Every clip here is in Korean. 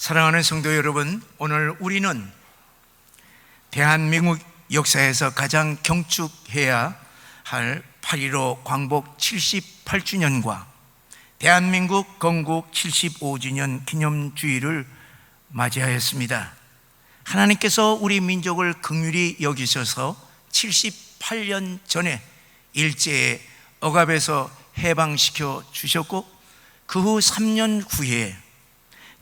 사랑하는 성도 여러분, 오늘 우리는 대한민국 역사에서 가장 경축해야 할 8.15 광복 78주년과 대한민국 건국 75주년 기념주의를 맞이하였습니다. 하나님께서 우리 민족을 긍휼히 여기셔서 78년 전에 일제의 억압에서 해방시켜 주셨고, 그 후 3년 후에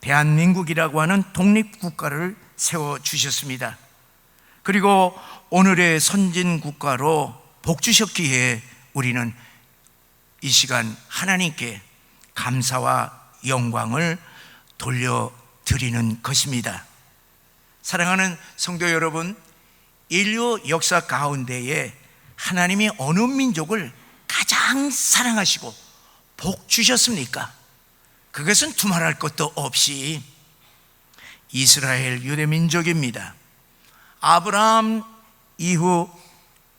대한민국이라고 하는 독립국가를 세워주셨습니다. 그리고 오늘의 선진국가로 복주셨기에 우리는 이 시간 하나님께 감사와 영광을 돌려드리는 것입니다. 사랑하는 성도 여러분, 인류 역사 가운데에 하나님이 어느 민족을 가장 사랑하시고 복 주셨습니까? 그것은 두말할 것도 없이 이스라엘 유대 민족입니다. 아브라함 이후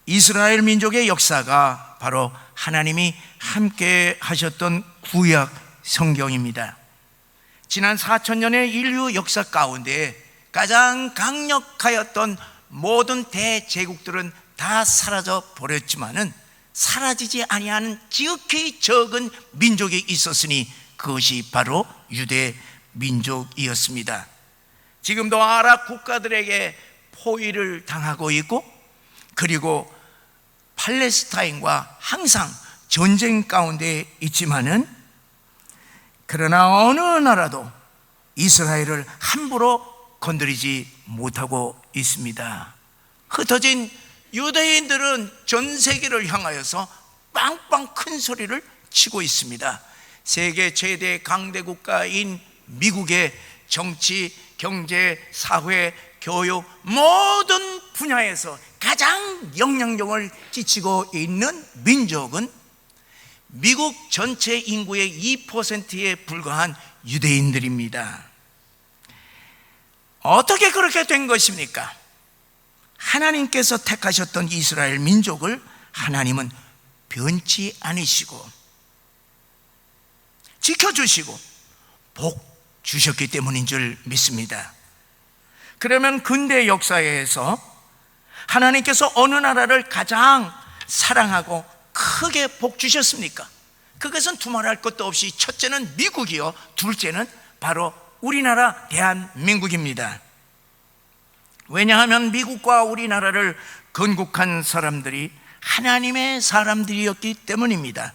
이스라엘 민족의 역사가 바로 하나님이 함께 하셨던 구약 성경입니다. 지난 4,000년의 인류 역사 가운데 가장 강력하였던 모든 대제국들은 다 사라져 버렸지만은 사라지지 아니하는 지극히 적은 민족이 있었으니 그것이 바로 유대 민족이었습니다. 지금도 아랍 국가들에게 포위를 당하고 있고, 그리고 팔레스타인과 항상 전쟁 가운데 있지만은, 그러나 어느 나라도 이스라엘을 함부로 건드리지 못하고 있습니다. 흩어진 유대인들은 전 세계를 향하여서 빵빵 큰 소리를 치고 있습니다. 세계 최대 강대 국가인 미국의 정치, 경제, 사회, 교육 모든 분야에서 가장 영향력을 끼치고 있는 민족은 미국 전체 인구의 2%에 불과한 유대인들입니다. 어떻게 그렇게 된 것입니까? 하나님께서 택하셨던 이스라엘 민족을 하나님은 변치 않으시고 지켜주시고 복 주셨기 때문인 줄 믿습니다. 그러면 근대 역사에서 하나님께서 어느 나라를 가장 사랑하고 크게 복 주셨습니까? 그것은 두말할 것도 없이 첫째는 미국이요, 둘째는 바로 우리나라 대한민국입니다. 왜냐하면 미국과 우리나라를 건국한 사람들이 하나님의 사람들이었기 때문입니다.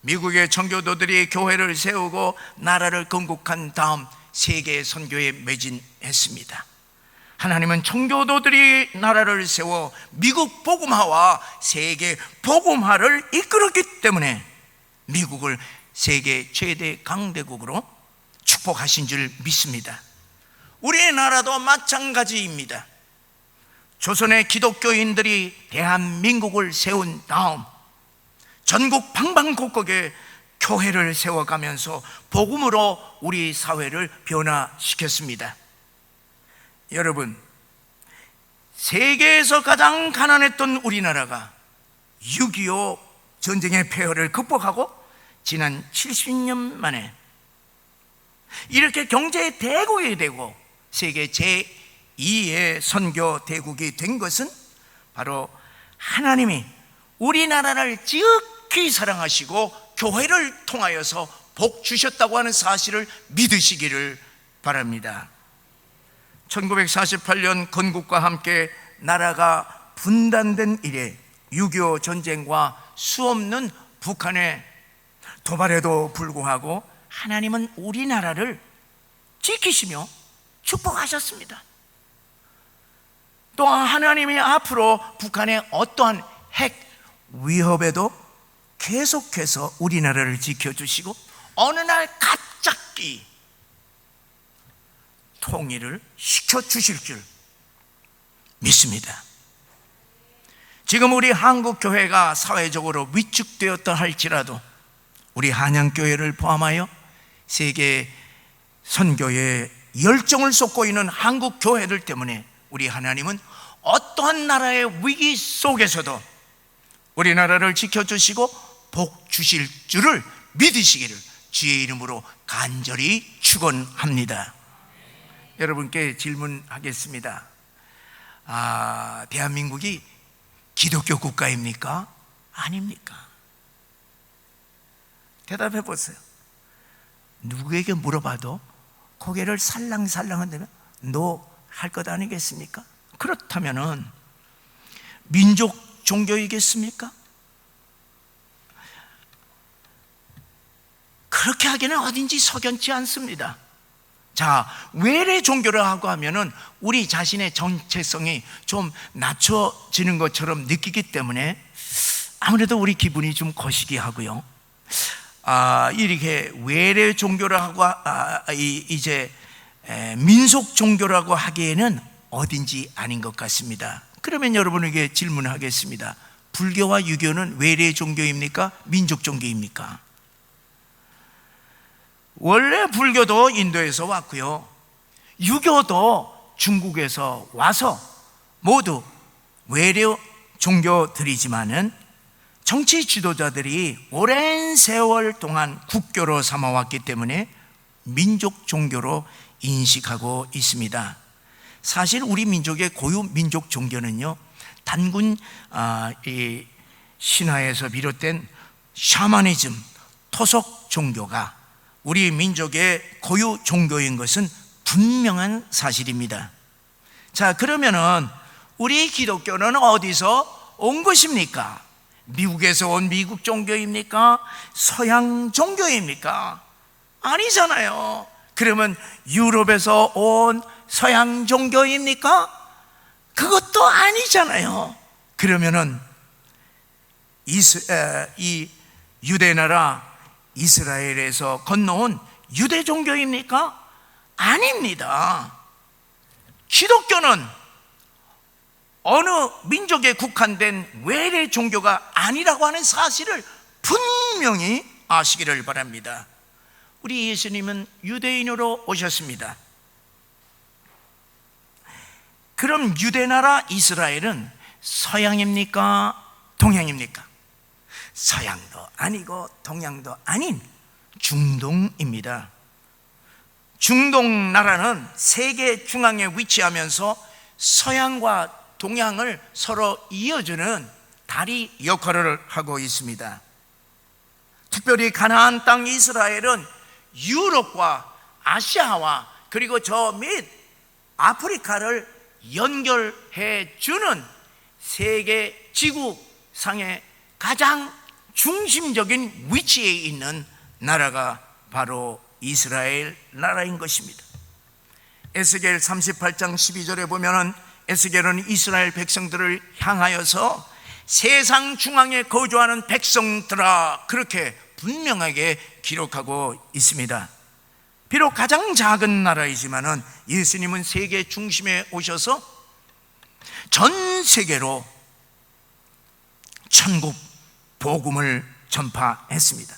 미국의 청교도들이 교회를 세우고 나라를 건국한 다음 세계 선교에 매진했습니다. 하나님은 청교도들이 나라를 세워 미국 복음화와 세계 복음화를 이끌었기 때문에 미국을 세계 최대 강대국으로 축복하신 줄 믿습니다. 우리나라도 마찬가지입니다. 조선의 기독교인들이 대한민국을 세운 다음 전국 방방곡곡에 교회를 세워가면서 복음으로 우리 사회를 변화시켰습니다. 여러분, 세계에서 가장 가난했던 우리나라가 6.25 전쟁의 폐허를 극복하고 지난 70년 만에 이렇게 경제 대국이 되고 세계 제2의 선교 대국이 된 것은 바로 하나님이 우리나라를 지극히 사랑하시고 교회를 통하여서 복 주셨다고 하는 사실을 믿으시기를 바랍니다. 1948년 건국과 함께 나라가 분단된 이래 6.25 전쟁과 수없는 북한의 도발에도 불구하고 하나님은 우리나라를 지키시며 축복하셨습니다. 또한 하나님이 앞으로 북한의 어떠한 핵 위협에도 계속해서 우리나라를 지켜주시고 어느 날 갑자기 통일을 시켜주실 줄 믿습니다. 지금 우리 한국교회가 사회적으로 위축되었다 할지라도 우리 한양교회를 포함하여 세계 선교에 열정을 쏟고 있는 한국교회들 때문에 우리 하나님은 어떠한 나라의 위기 속에서도 우리나라를 지켜주시고 복 주실 줄을 믿으시기를 주의 이름으로 간절히 축원합니다. 여러분께 질문하겠습니다. 대한민국이 기독교 국가입니까? 아닙니까? 대답해 보세요. 누구에게 물어봐도 고개를 살랑살랑 한다면 너 할 것 아니겠습니까? 그렇다면은 민족 종교이겠습니까? 그렇게 하기는 어딘지 석연치 않습니다. 자, 외래 종교라고 하면은 우리 자신의 정체성이 좀 낮춰지는 것처럼 느끼기 때문에 아무래도 우리 기분이 좀 거시기하고요. 이렇게 외래 종교라고 이제 민속 종교라고 하기에는 어딘지 아닌 것 같습니다. 그러면 여러분에게 질문하겠습니다. 불교와 유교는 외래 종교입니까? 민족 종교입니까? 원래 불교도 인도에서 왔고요, 유교도 중국에서 와서 모두 외래 종교들이지만은 정치 지도자들이 오랜 세월 동안 국교로 삼아왔기 때문에 민족 종교로 인식하고 있습니다. 사실 우리 민족의 고유 민족 종교는요, 단군 이 신화에서 비롯된 샤머니즘, 토속 종교가 우리 민족의 고유 종교인 것은 분명한 사실입니다. 자, 그러면은 우리 기독교는 어디서 온 것입니까? 미국에서 온 미국 종교입니까? 서양 종교입니까? 아니잖아요. 그러면 유럽에서 온 서양 종교입니까? 그것도 아니잖아요. 그러면은 이 유대나라 이스라엘에서 건너온 유대 종교입니까? 아닙니다. 기독교는 어느 민족에 국한된 외래 종교가 아니라고 하는 사실을 분명히 아시기를 바랍니다. 우리 예수님은 유대인으로 오셨습니다. 그럼 유대나라 이스라엘은 서양입니까? 동양입니까? 서양도 아니고 동양도 아닌 중동입니다. 중동 나라는 세계 중앙에 위치하면서 서양과 동양을 서로 이어주는 다리 역할을 하고 있습니다. 특별히 가나안 땅 이스라엘은 유럽과 아시아와 그리고 저 및 아프리카를 연결해 주는 세계 지구상의 가장 중심적인 위치에 있는 나라가 바로 이스라엘 나라인 것입니다. 에스겔 38장 12절에 보면은 에스겔은 이스라엘 백성들을 향하여서 세상 중앙에 거주하는 백성들아, 그렇게 분명하게 기록하고 있습니다. 비록 가장 작은 나라이지만은 예수님은 세계 중심에 오셔서 전 세계로 천국 복음을 전파했습니다.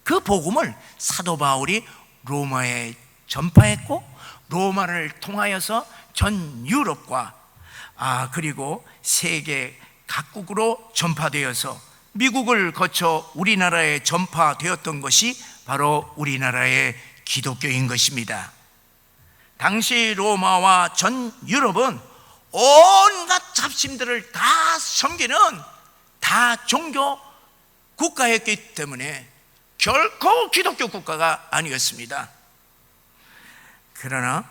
그 복음을 사도 바울이 로마에 전파했고, 로마를 통하여서 전 유럽과 그리고 세계 각국으로 전파되어서 미국을 거쳐 우리나라에 전파되었던 것이 바로 우리나라의 기독교인 것입니다. 당시 로마와 전 유럽은 온갖 잡신들을 다 섬기는 다 종교 국가였기 때문에 결코 기독교 국가가 아니었습니다. 그러나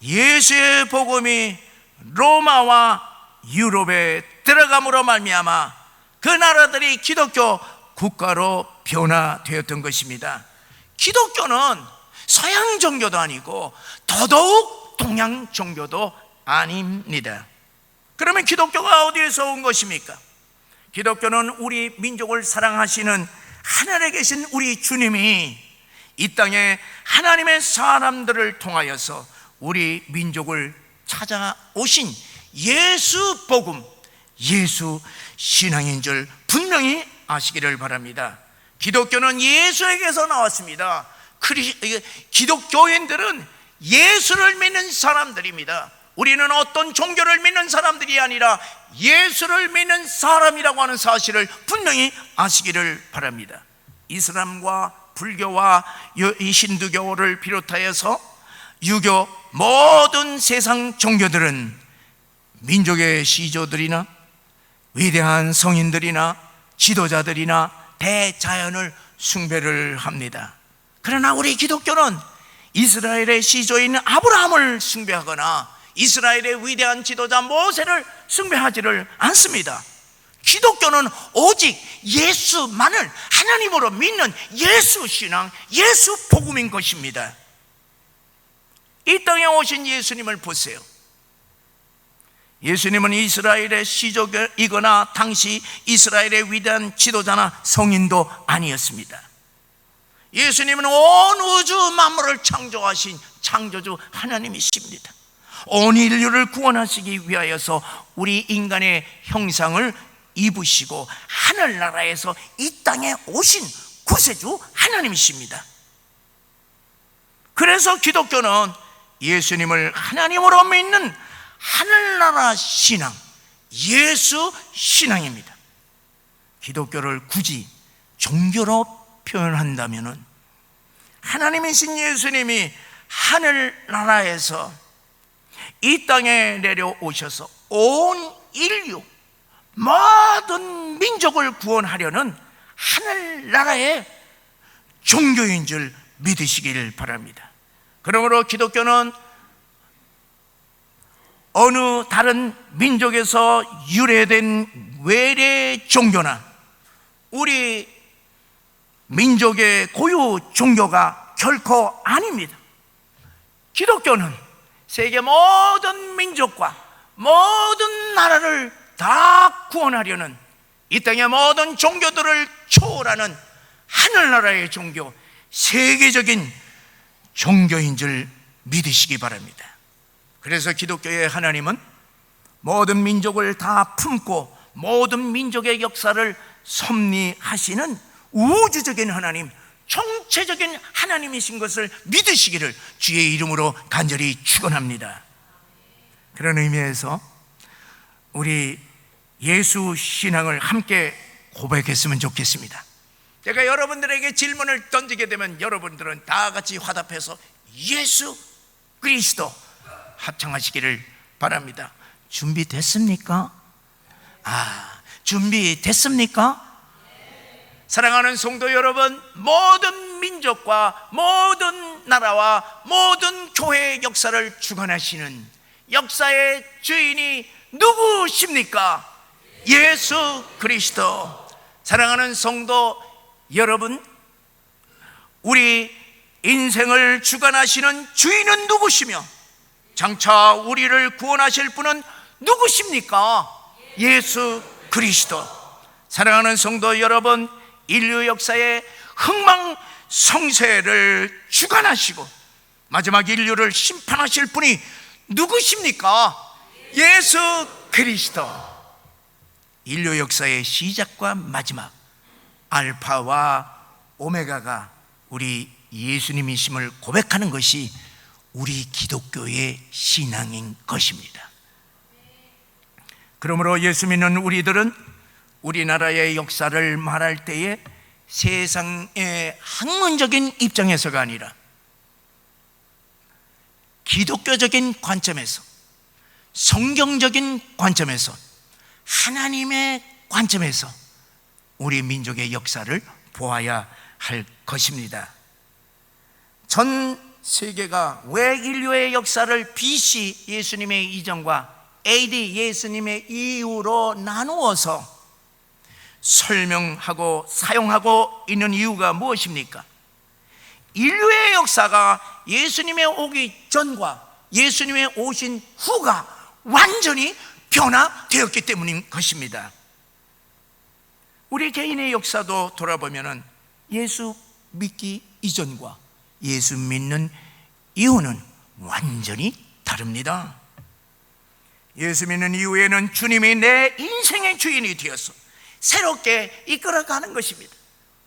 예수의 복음이 로마와 유럽에 들어감으로 말미암아 그 나라들이 기독교 국가로 변화되었던 것입니다. 기독교는 서양 종교도 아니고 더더욱 동양 종교도 아닙니다. 그러면 기독교가 어디에서 온 것입니까? 기독교는 우리 민족을 사랑하시는 하늘에 계신 우리 주님이 이 땅에 하나님의 사람들을 통하여서 우리 민족을 찾아오신 예수 복음, 예수 신앙인 줄 분명히 아시기를 바랍니다. 기독교는 예수에게서 나왔습니다. 기독교인들은 예수를 믿는 사람들입니다. 우리는 어떤 종교를 믿는 사람들이 아니라 예수를 믿는 사람이라고 하는 사실을 분명히 아시기를 바랍니다. 이슬람과 불교와 이 힌두교를 비롯하여서 유교, 모든 세상 종교들은 민족의 시조들이나 위대한 성인들이나 지도자들이나 대자연을 숭배를 합니다. 그러나 우리 기독교는 이스라엘의 시조인 아브라함을 숭배하거나 이스라엘의 위대한 지도자 모세를 숭배하지를 않습니다. 기독교는 오직 예수만을 하나님으로 믿는 예수 신앙, 예수 복음인 것입니다. 이 땅에 오신 예수님을 보세요. 예수님은 이스라엘의 시족이거나 당시 이스라엘의 위대한 지도자나 성인도 아니었습니다. 예수님은 온 우주 만물을 창조하신 창조주 하나님이십니다. 온 인류를 구원하시기 위하여서 우리 인간의 형상을 입으시고 하늘나라에서 이 땅에 오신 구세주 하나님이십니다. 그래서 기독교는 예수님을 하나님으로 믿는 하늘나라 신앙, 예수 신앙입니다. 기독교를 굳이 종교로 표현한다면 하나님이신 예수님이 하늘나라에서 이 땅에 내려오셔서 온 인류 모든 민족을 구원하려는 하늘나라의 종교인 줄 믿으시길 바랍니다. 그러므로 기독교는 어느 다른 민족에서 유래된 외래 종교나 우리 민족의 고유 종교가 결코 아닙니다. 기독교는 세계 모든 민족과 모든 나라를 다 구원하려는 이 땅의 모든 종교들을 초월하는 하늘나라의 종교, 세계적인 종교인 줄 믿으시기 바랍니다. 그래서 기독교의 하나님은 모든 민족을 다 품고 모든 민족의 역사를 섭리하시는 우주적인 하나님, 총체적인 하나님이신 것을 믿으시기를 주의 이름으로 간절히 축원합니다. 그런 의미에서 우리 예수 신앙을 함께 고백했으면 좋겠습니다. 제가 여러분들에게 질문을 던지게 되면 여러분들은 다 같이 화답해서 예수 그리스도 합창하시기를 바랍니다. 준비됐습니까? 준비됐습니까? 사랑하는 성도 여러분, 모든 민족과 모든 나라와 모든 교회의 역사를 주관하시는 역사의 주인이 누구십니까? 예수 그리스도. 사랑하는 성도 여러분, 우리 인생을 주관하시는 주인은 누구시며 장차 우리를 구원하실 분은 누구십니까? 예수 그리스도. 사랑하는 성도 여러분, 인류 역사의 흥망성쇠를 주관하시고 마지막 인류를 심판하실 분이 누구십니까? 예수 그리스도. 인류 역사의 시작과 마지막, 알파와 오메가가 우리 예수님이심을 고백하는 것이 우리 기독교의 신앙인 것입니다. 그러므로 예수 믿는 우리들은 우리나라의 역사를 말할 때에 세상의 학문적인 입장에서가 아니라 기독교적인 관점에서, 성경적인 관점에서, 하나님의 관점에서 우리 민족의 역사를 보아야 할 것입니다. 전 세계가 왜 인류의 역사를 BC 예수님의 이전과 AD 예수님의 이후로 나누어서 설명하고 사용하고 있는 이유가 무엇입니까? 인류의 역사가 예수님의 오기 전과 예수님의 오신 후가 완전히 변화되었기 때문인 것입니다. 우리 개인의 역사도 돌아보면 예수 믿기 이전과 예수 믿는 이후는 완전히 다릅니다. 예수 믿는 이후에는 주님이 내 인생의 주인이 되어서 새롭게 이끌어가는 것입니다.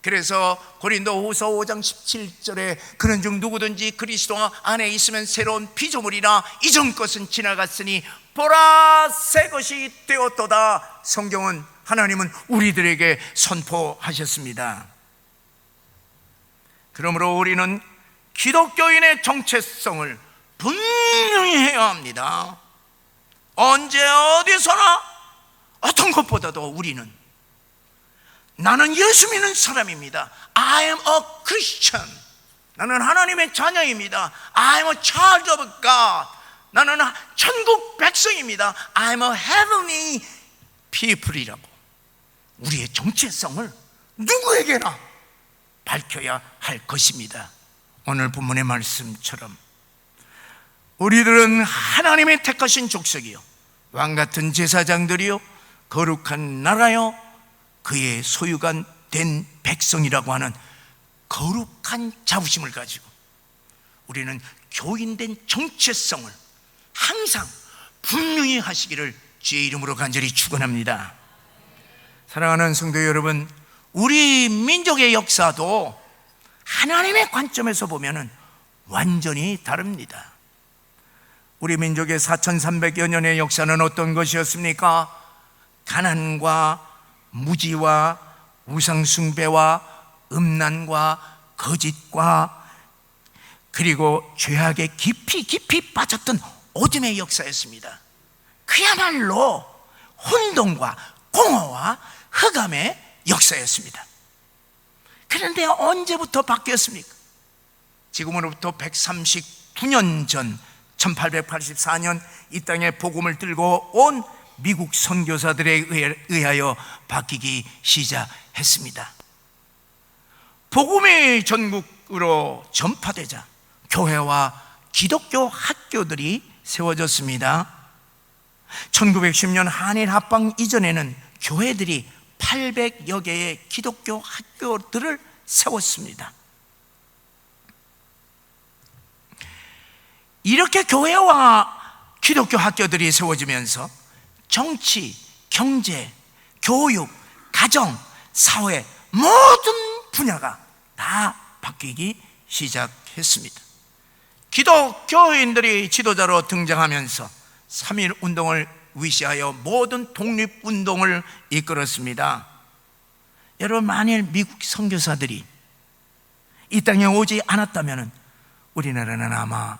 그래서 고린도후서 5장 17절에 그런 중 누구든지 그리스도 안에 있으면 새로운 피조물이라 이전 것은 지나갔으니 보라 새 것이 되었도다. 성경은, 하나님은 우리들에게 선포하셨습니다. 그러므로 우리는 기독교인의 정체성을 분명히 해야 합니다. 언제 어디서나 어떤 것보다도 우리는 나는 예수 믿는 사람입니다. I am a Christian. 나는 하나님의 자녀입니다. I am a child of God. 나는 천국 백성입니다. I am a heavenly people이라고 우리의 정체성을 누구에게나 밝혀야 할 것입니다. 오늘 본문의 말씀처럼 우리들은 하나님의 택하신 족속이요 왕같은 제사장들이요 거룩한 나라요 그의 소유가 된 백성이라고 하는 거룩한 자부심을 가지고 우리는 교인된 정체성을 항상 분명히 하시기를 주의 이름으로 간절히 축원합니다. 사랑하는 성도 여러분, 우리 민족의 역사도 하나님의 관점에서 보면 완전히 다릅니다. 우리 민족의 4300여 년의 역사는 어떤 것이었습니까? 가난과 무지와 우상숭배와 음란과 거짓과 그리고 죄악에 깊이 빠졌던 어둠의 역사였습니다. 그야말로 혼돈과 공허와 흑암의 역사였습니다. 그런데 언제부터 바뀌었습니까? 지금으로부터 139년 전 1884년 이 땅에 복음을 들고 온 미국 선교사들에 의하여 바뀌기 시작했습니다. 복음이 전국으로 전파되자 교회와 기독교 학교들이 세워졌습니다. 1910년 한일 합방 이전에는 교회들이 800여 개의 기독교 학교들을 세웠습니다. 이렇게 교회와 기독교 학교들이 세워지면서 정치, 경제, 교육, 가정, 사회 모든 분야가 다 바뀌기 시작했습니다. 기독교인들이 지도자로 등장하면서 3.1 운동을 위시하여 모든 독립운동을 이끌었습니다. 여러분, 만일 미국 선교사들이 이 땅에 오지 않았다면 우리나라는 아마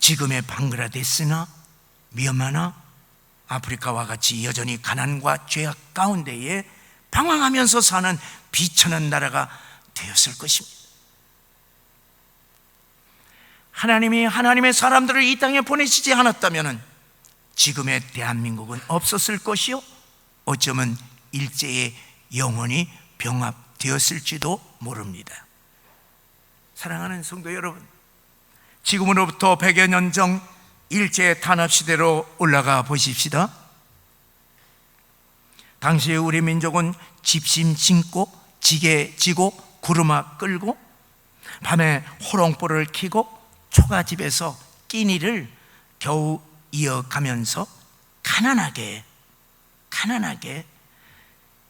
지금의 방글라데시나 미얀마나 아프리카와 같이 여전히 가난과 죄악 가운데에 방황하면서 사는 비천한 나라가 되었을 것입니다. 하나님이 하나님의 사람들을 이 땅에 보내시지 않았다면 지금의 대한민국은 없었을 것이요 어쩌면 일제에 영원히 병합되었을지도 모릅니다. 사랑하는 성도 여러분, 지금으로부터 100여 년 전 일제 탄압시대로 올라가 보십시다. 당시에 우리 민족은 집심 심고 지게 지고 구루마 끌고 밤에 호롱불을 켜고 초가집에서 끼니를 겨우 이어가면서 가난하게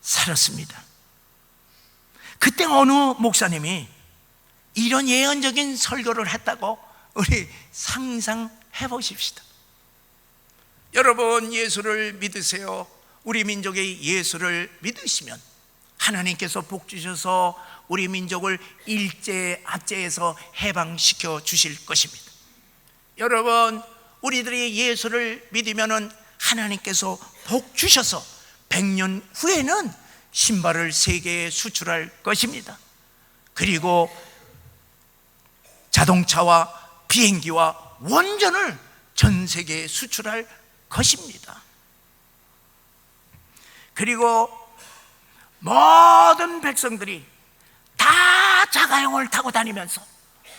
살았습니다. 그때 어느 목사님이 이런 예언적인 설교를 했다고 우리 상상해 보십시다. 여러분, 예수를 믿으세요. 우리 민족의 예수를 믿으시면 하나님께서 복 주셔서 우리 민족을 일제 압제에서 해방시켜 주실 것입니다. 여러분, 우리들이 예수를 믿으면 하나님께서 복 주셔서 100년 후에는 신발을 세계에 수출할 것입니다. 그리고 자동차와 비행기와 원전을 전 세계에 수출할 것입니다. 그리고 모든 백성들이 다 자가용을 타고 다니면서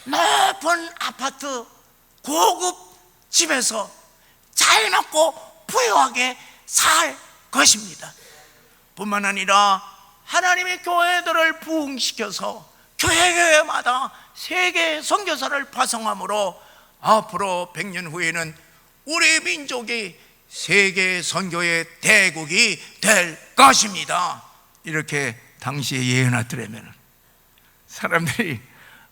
높은 아파트, 고급 집에서 잘 먹고 부유하게 살 것입니다. 뿐만 아니라 하나님의 교회들을 부흥시켜서 교회마다 세계 선교사를 파송함으로 앞으로 100년 후에는 우리 민족이 세계 선교의 대국이 될 것입니다. 이렇게 당시에 예언하더라면 사람들이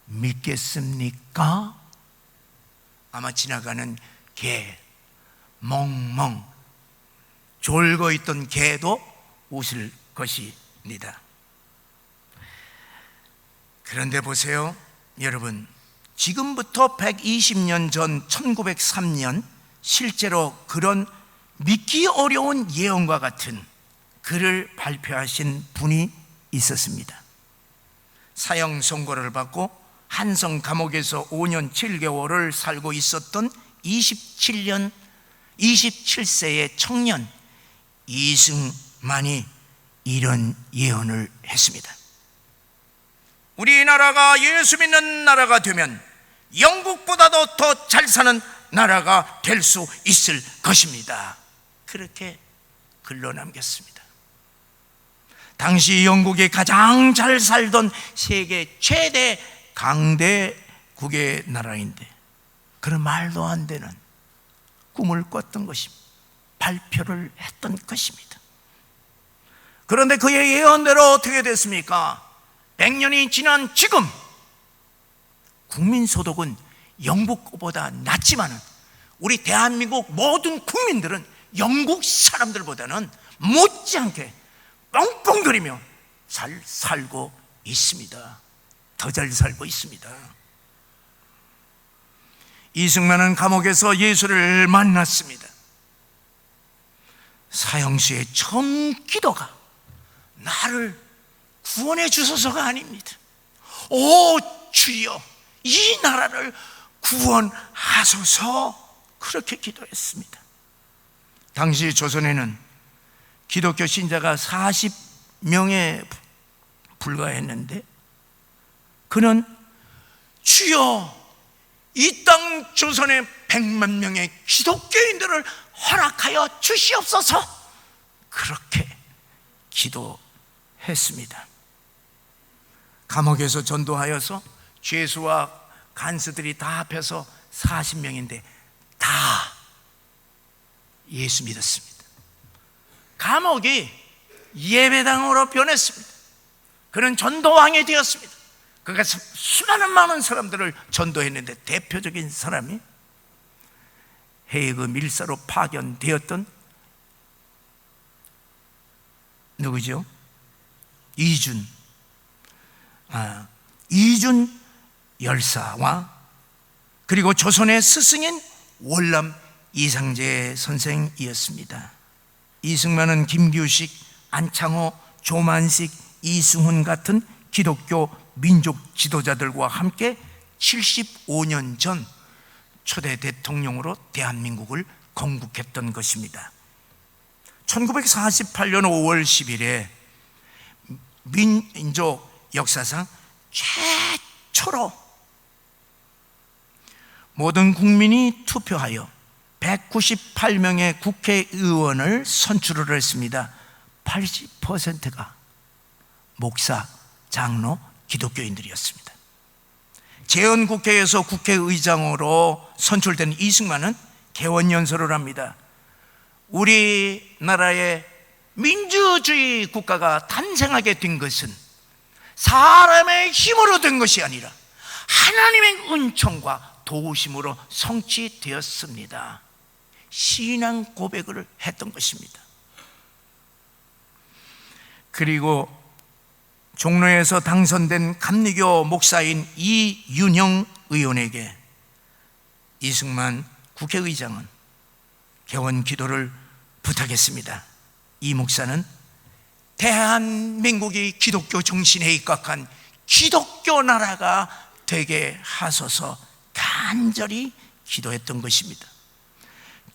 믿겠습니까? 아마 지나가는 개, 멍멍 졸고 있던 개도 웃을 것입니다. 그런데 보세요, 여러분, 지금부터 120년 전 1903년 실제로 그런 믿기 어려운 예언과 같은 글을 발표하신 분이 있었습니다. 사형 선고를 받고 한성 감옥에서 5년 7개월을 살고 있었던 27세의 청년 이승만이 이런 예언을 했습니다. 우리나라가 예수 믿는 나라가 되면 영국보다도 더 잘 사는 나라가 될 수 있을 것입니다. 그렇게 글로 남겼습니다. 당시 영국이 가장 잘 살던 세계 최대 강대국의 나라인데 그런 말도 안 되는 꿈을 꿨던 것입니다. 발표를 했던 것입니다. 그런데 그의 예언대로 어떻게 됐습니까? 100년이 지난 지금 국민소득은 영국보다 낮지만 우리 대한민국 모든 국민들은 영국 사람들보다는 못지않게 뻥뻥거리며 잘 살고 있습니다. 더 잘 살고 있습니다. 이승만은 감옥에서 예수를 만났습니다. 사형시의 처음 기도가 나를 구원해 주소서가 아닙니다. 오 주여 이 나라를 구원하소서, 그렇게 기도했습니다. 당시 조선에는 기독교 신자가 40명에 불과했는데 그는 주여 이 땅 조선의 100만 명의 기독교인들을 허락하여 주시옵소서, 그렇게 기도했습니다. 감옥에서 전도하여서 죄수와 간수들이 다 합해서 40명인데 다 예수 믿었습니다. 감옥이 예배당으로 변했습니다. 그는 전도왕이 되었습니다. 그가 수많은 많은 사람들을 전도했는데 대표적인 사람이 헤이그 밀사로 파견되었던 누구죠? 이준 열사와 그리고 조선의 스승인 월남 이상재 선생이었습니다. 이승만은 김규식, 안창호, 조만식, 이승훈 같은 기독교 민족 지도자들과 함께 75년 전 초대 대통령으로 대한민국을 건국했던 것입니다. 1948년 5월 10일에 민족 역사상 최초로 모든 국민이 투표하여 198명의 국회의원을 선출을 했습니다. 80%가 목사, 장로, 기독교인들이었습니다. 재헌국회에서 국회의장으로 선출된 이승만은 개원연설을 합니다. 우리나라의 민주주의 국가가 탄생하게 된 것은 사람의 힘으로 된 것이 아니라 하나님의 은총과 도우심으로 성취되었습니다. 신앙 고백을 했던 것입니다. 그리고 종로에서 당선된 감리교 목사인 이윤영 의원에게 이승만 국회의장은 개원 기도를 부탁했습니다. 이 목사는 대한민국이 기독교 정신에 입각한 기독교 나라가 되게 하소서 간절히 기도했던 것입니다.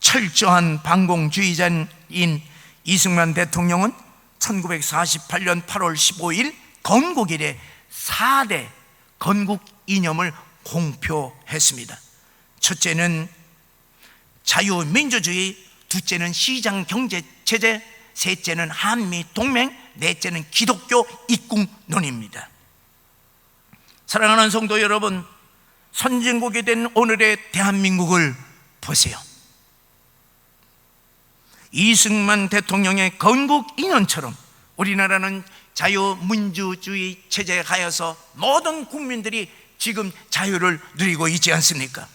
철저한 반공주의자인 이승만 대통령은 1948년 8월 15일 건국일에 4대 건국 이념을 공표했습니다. 첫째는 자유민주주의, 둘째는 시장경제체제, 셋째는 한미동맹, 넷째는 기독교 입국론입니다. 사랑하는 성도 여러분, 선진국이 된 오늘의 대한민국을 보세요. 이승만 대통령의 건국 이년처럼 우리나라는 자유민주주의 체제에 가여서 모든 국민들이 지금 자유를 누리고 있지 않습니까?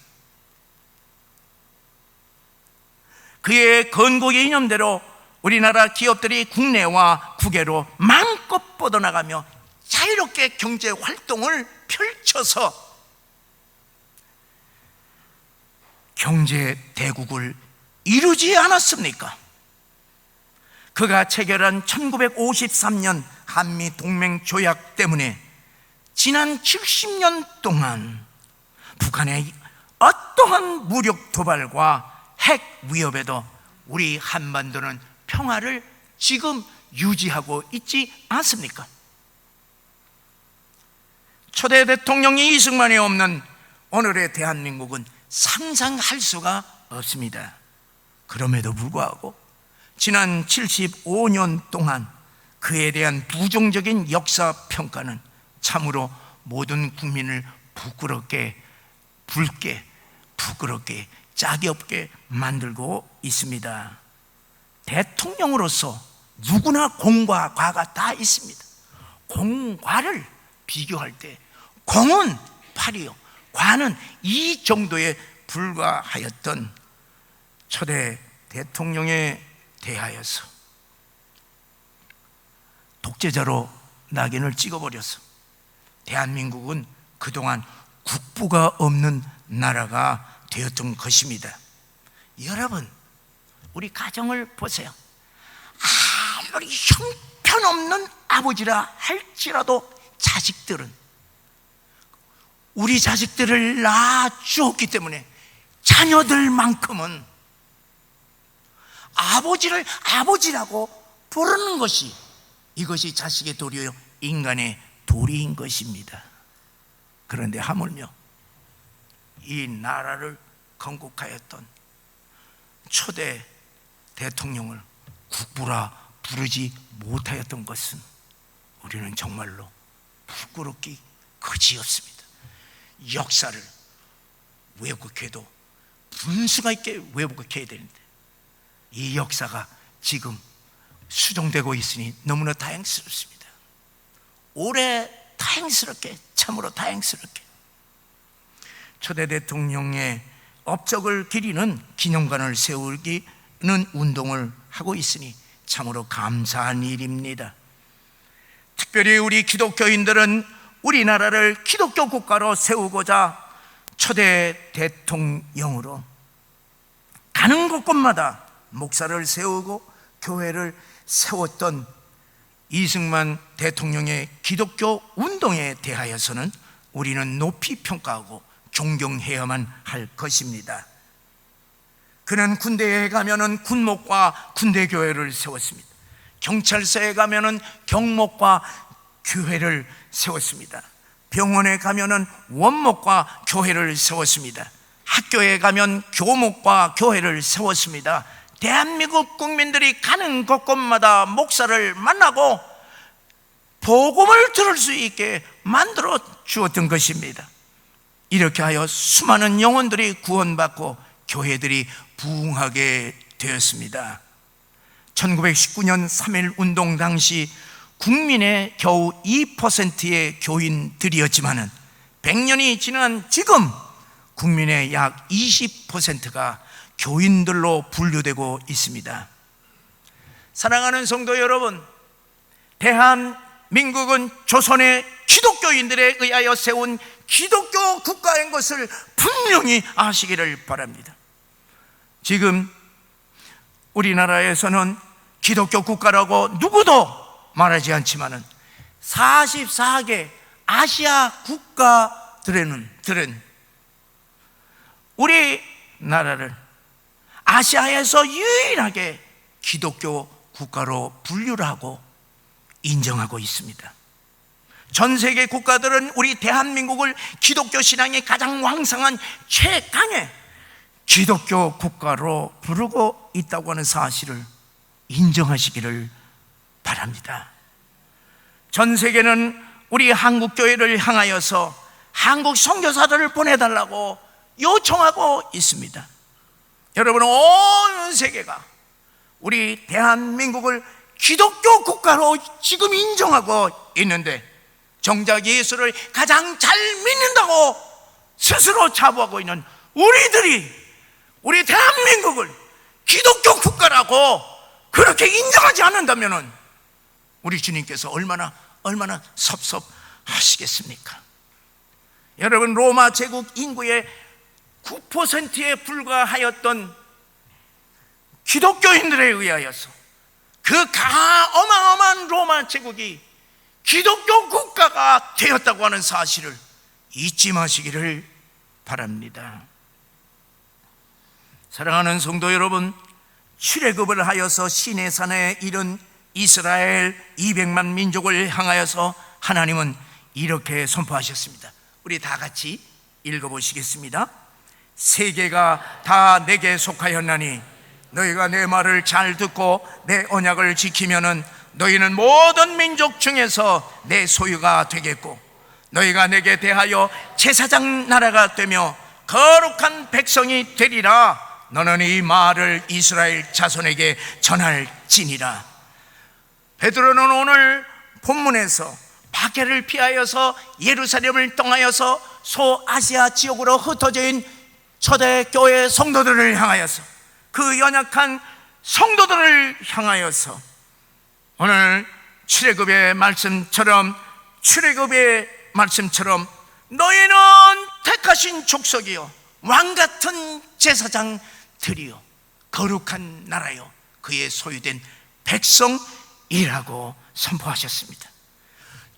그의 건국의 이념대로 우리나라 기업들이 국내와 국외로 마음껏 뻗어나가며 자유롭게 경제 활동을 펼쳐서 경제 대국을 이루지 않았습니까? 그가 체결한 1953년 한미 동맹 조약 때문에 지난 70년 동안 북한의 어떠한 무력 도발과 핵 위협에도 우리 한반도는 평화를 지금 유지하고 있지 않습니까? 초대 대통령이 이승만이 없는 오늘의 대한민국은 상상할 수가 없습니다. 그럼에도 불구하고 지난 75년 동안 그에 대한 부정적인 역사 평가는 참으로 모든 국민을 부끄럽게, 붉게, 부끄럽게, 짝이 없게 만들고 있습니다. 대통령으로서 누구나 공과 과가 다 있습니다. 공과를 비교할 때 공은 8이요, 과는 이 정도에 불과하였던 초대 대통령에 대하여서 독재자로 낙인을 찍어버려서 대한민국은 그동안 국부가 없는 나라가 되었던 것입니다. 여러분, 우리 가정을 보세요. 아무리 형편없는 아버지라 할지라도 자식들은 우리 자식들을 낳아주었기 때문에 자녀들만큼은 아버지를 아버지라고 부르는 것이, 이것이 자식의 도리요 인간의 도리인 것입니다. 그런데 하물며 이 나라를 건국하였던 초대 대통령을 국부라 부르지 못하였던 것은 우리는 정말로 부끄럽기 그지없습니다. 역사를 왜곡해도 분수가 있게 왜곡해야 되는데 이 역사가 지금 수정되고 있으니 너무나 다행스럽습니다. 올해 다행스럽게, 참으로 다행스럽게 초대 대통령의 업적을 기리는 기념관을 세우기는 운동을 하고 있으니 참으로 감사한 일입니다. 특별히 우리 기독교인들은 우리나라를 기독교 국가로 세우고자 초대 대통령으로 가는 곳곳마다 목사를 세우고 교회를 세웠던 이승만 대통령의 기독교 운동에 대하여서는 우리는 높이 평가하고 존경해야만 할 것입니다. 그는 군대에 가면은 군목과 군대교회를 세웠습니다. 경찰서에 가면은 경목과 교회를 세웠습니다. 병원에 가면은 원목과 교회를 세웠습니다. 학교에 가면 교목과 교회를 세웠습니다. 대한민국 국민들이 가는 곳곳마다 목사를 만나고 복음을 들을 수 있게 만들어 주었던 것입니다. 이렇게 하여 수많은 영혼들이 구원받고 교회들이 부흥하게 되었습니다. 1919년 3.1 운동 당시 국민의 겨우 2%의 교인들이었지만은 100년이 지난 지금 국민의 약 20%가 교인들로 분류되고 있습니다. 사랑하는 성도 여러분, 대한민국은 조선의 기독교인들에 의하여 세운 기독교 국가인 것을 분명히 아시기를 바랍니다. 지금 우리나라에서는 기독교 국가라고 누구도 말하지 않지만은 44개 아시아 국가들은 우리나라를 아시아에서 유일하게 기독교 국가로 분류를 하고 인정하고 있습니다. 전 세계 국가들은 우리 대한민국을 기독교 신앙이 가장 왕성한 최강의 기독교 국가로 부르고 있다고 하는 사실을 인정하시기를 바랍니다. 전 세계는 우리 한국교회를 향하여서 한국 선교사들을 보내달라고 요청하고 있습니다. 여러분, 온 세계가 우리 대한민국을 기독교 국가로 지금 인정하고 있는데 정작 예수를 가장 잘 믿는다고 스스로 자부하고 있는 우리 대한민국을 기독교 국가라고 그렇게 인정하지 않는다면 우리 주님께서 얼마나 섭섭하시겠습니까? 여러분, 로마 제국 인구의 9%에 불과하였던 기독교인들에 의하여서 그 어마어마한 로마 제국이 기독교 국가가 되었다고 하는 사실을 잊지 마시기를 바랍니다. 사랑하는 성도 여러분, 출애굽을 하여서 시내산에 이른 이스라엘 200만 민족을 향하여서 하나님은 이렇게 선포하셨습니다. 우리 다 같이 읽어보시겠습니다. 세계가 다 내게 속하였나니 너희가 내 말을 잘 듣고 내 언약을 지키면은 너희는 모든 민족 중에서 내 소유가 되겠고 너희가 내게 대하여 제사장 나라가 되며 거룩한 백성이 되리라. 너는 이 말을 이스라엘 자손에게 전할지니라. 베드로는 오늘 본문에서 박해를 피하여서 예루살렘을 떠나여서 소아시아 지역으로 흩어져 있는 초대교회 성도들을 향하여서, 그 연약한 성도들을 향하여서 오늘 출애굽의 말씀처럼 너희는 택하신 족속이요 왕같은 제사장들이요 거룩한 나라요 그의 소유된 백성이라고 선포하셨습니다.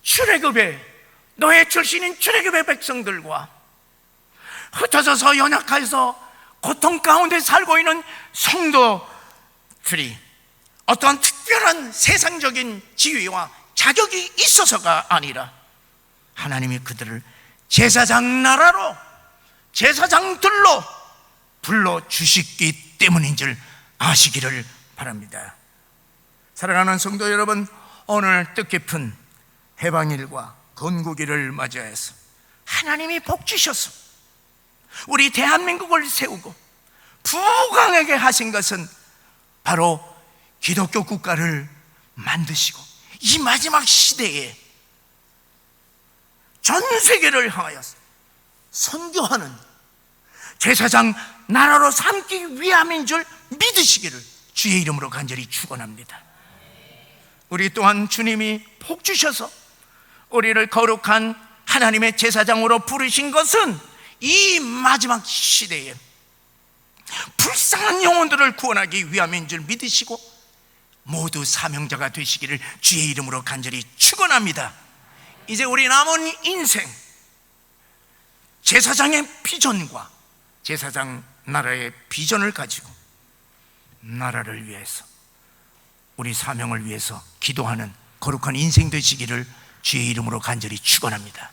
출애굽의 너의 출신인 출애굽의 백성들과 흩어져서 연약해서 고통 가운데 살고 있는 성도들이 어떠한 특별한 세상적인 지위와 자격이 있어서가 아니라 하나님이 그들을 제사장 나라로, 제사장들로 불러주셨기 때문인 줄 아시기를 바랍니다. 사랑하는 성도 여러분, 오늘 뜻깊은 해방일과 건국일을 맞이해서 하나님이 복 주셔서 우리 대한민국을 세우고 부강하게 하신 것은 바로 기독교 국가를 만드시고 이 마지막 시대에 전 세계를 향하여서 선교하는 제사장 나라로 삼기 위함인 줄 믿으시기를 주의 이름으로 간절히 축원합니다. 우리 또한 주님이 복 주셔서 우리를 거룩한 하나님의 제사장으로 부르신 것은 이 마지막 시대에 불쌍한 영혼들을 구원하기 위함인 줄 믿으시고 모두 사명자가 되시기를 주의 이름으로 간절히 축원합니다. 이제 우리 남은 인생 제사장의 비전과 제사장 나라의 비전을 가지고 나라를 위해서, 우리 사명을 위해서 기도하는 거룩한 인생 되시기를 주의 이름으로 간절히 축원합니다.